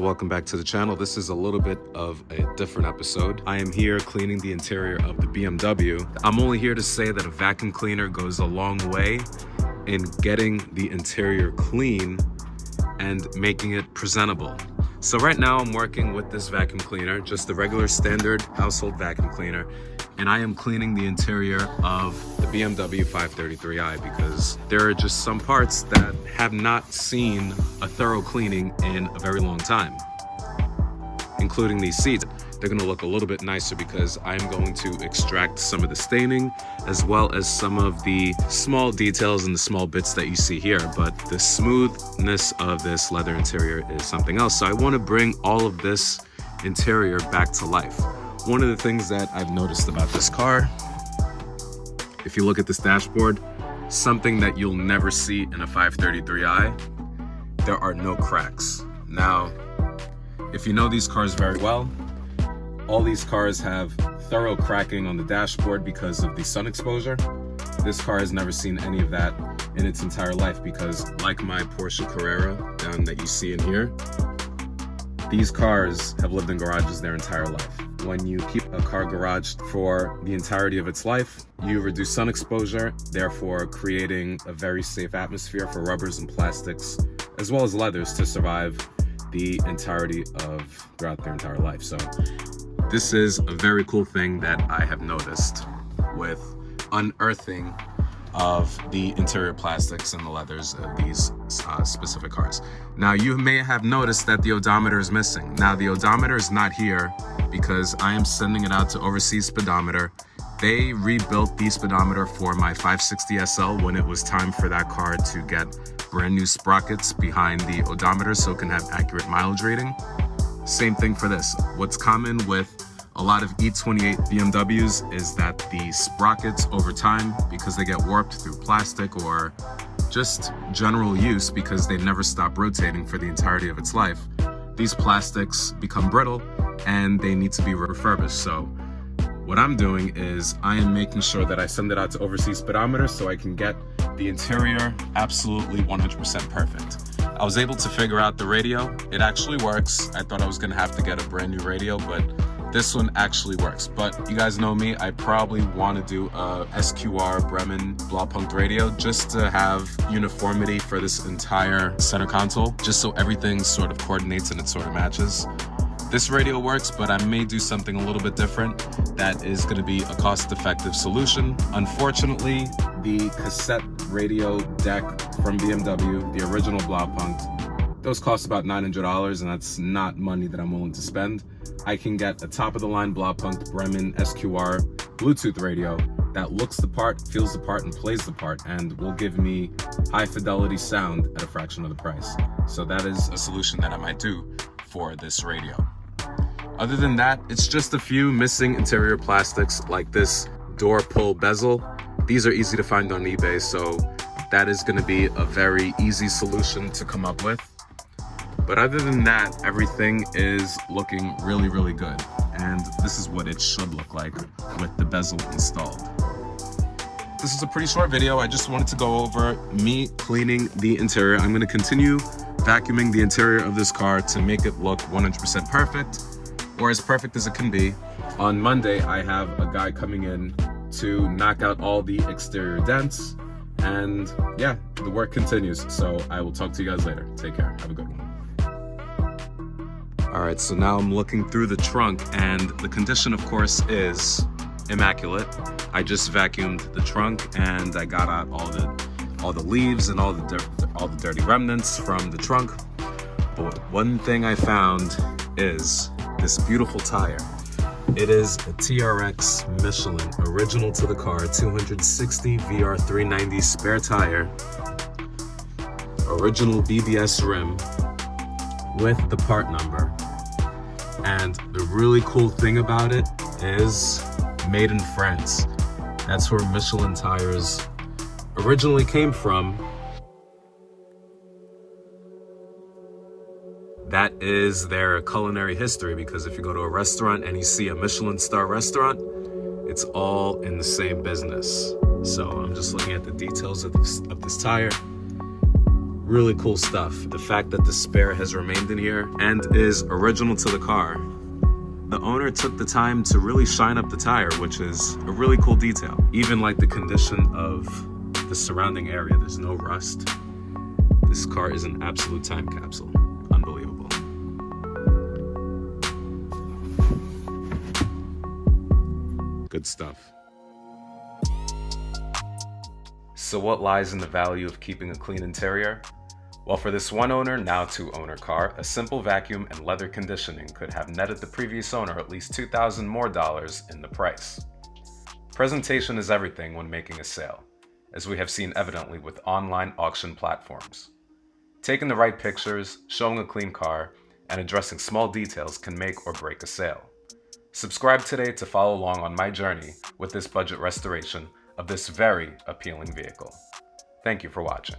Welcome back to the channel. This is a little bit of a different episode. I am here cleaning the interior of the BMW. I'm only here to say that a vacuum cleaner goes a long way in getting the interior clean and making it presentable. So right now I'm working with this vacuum cleaner, just the regular standard household vacuum cleaner, and I am cleaning the interior of the BMW 533i because there are just some parts that have not seen a thorough cleaning in a very long time, including these seats. They're gonna look a little bit nicer because I'm going to extract some of the staining as well as some of the small details and the small bits that you see here, but the smoothness of this leather interior is something else. So I wanna bring all of this interior back to life. One of the things that I've noticed about this car, if you look at this dashboard, something that you'll never see in a 533i, there are no cracks. Now, if you know these cars very well, all these cars have thorough cracking on the dashboard because of the sun exposure. This car has never seen any of that in its entire life because, like my Porsche Carrera that you see in here, these cars have lived in garages their entire life. When you keep a car garaged for the entirety of its life, you reduce sun exposure, therefore creating a very safe atmosphere for rubbers and plastics, as well as leathers, to survive the entirety of throughout their entire life. So this is a very cool thing that I have noticed with unearthing of the interior plastics and the leathers of these specific cars. Now, you may have noticed that the odometer is missing. Now, the odometer is not here because I am sending it out to Overseas Speedometer. They rebuilt the speedometer for my 560 SL when it was time for that car to get brand new sprockets behind the odometer so it can have accurate mileage reading. Same thing for this. What's common with a lot of E28 BMWs is that the sprockets over time, because they get warped through plastic or just general use because they never stop rotating for the entirety of its life, these plastics become brittle and they need to be refurbished. So what I'm doing is I am making sure that I send it out to Overseas Speedometer so I can get the interior absolutely 100% perfect. I was able to figure out the radio. It actually works. I thought I was gonna have to get a brand new radio, but this one actually works. But you guys know me, I probably want to do a SQR Bremen Blaupunkt radio just to have uniformity for this entire center console, just so everything sort of coordinates and it sort of matches. This radio works, but I may do something a little bit different that is going to be a cost-effective solution. Unfortunately, the cassette radio deck from BMW, the original Blaupunkt, those cost about $900, and that's not money that I'm willing to spend. I can get a top-of-the-line Blaupunkt Bremen SQR Bluetooth radio that looks the part, feels the part, and plays the part, and will give me high-fidelity sound at a fraction of the price. So that is a solution that I might do for this radio. Other than that, it's just a few missing interior plastics like this door pull bezel. These are easy to find on eBay, so that is going to be a very easy solution to come up with. But other than that, everything is looking really, really good. And this is what it should look like with the bezel installed. This is a pretty short video. I just wanted to go over me cleaning the interior. I'm going to continue vacuuming the interior of this car to make it look 100% perfect, or as perfect as it can be. On Monday, I have a guy coming in to knock out all the exterior dents. And yeah, the work continues. So I will talk to you guys later. Take care. Have a good one. All right, so now I'm looking through the trunk, and the condition, of course, is immaculate. I just vacuumed the trunk, and I got out all the leaves and all the dirty remnants from the trunk. But one thing I found is this beautiful tire. It is a TRX Michelin, original to the car, 260 VR390 spare tire, original BBS rim with the part number. And the really cool thing about it is made in France. That's where Michelin tires originally came from. That is their culinary history, because if you go to a restaurant and you see a Michelin star restaurant, it's all in the same business. So I'm just looking at the details of this tire. Really cool stuff. The fact that the spare has remained in here and is original to the car. The owner took the time to really shine up the tire, which is a really cool detail. Even like the condition of the surrounding area, there's no rust. This car is an absolute time capsule. Unbelievable. Good stuff. So what lies in the value of keeping a clean interior? Well, for this one owner, now two owner car, a simple vacuum and leather conditioning could have netted the previous owner at least $2,000 more in the price. Presentation is everything when making a sale, as we have seen evidently with online auction platforms. Taking the right pictures, showing a clean car, and addressing small details can make or break a sale. Subscribe today to follow along on my journey with this budget restoration of this very appealing vehicle. Thank you for watching.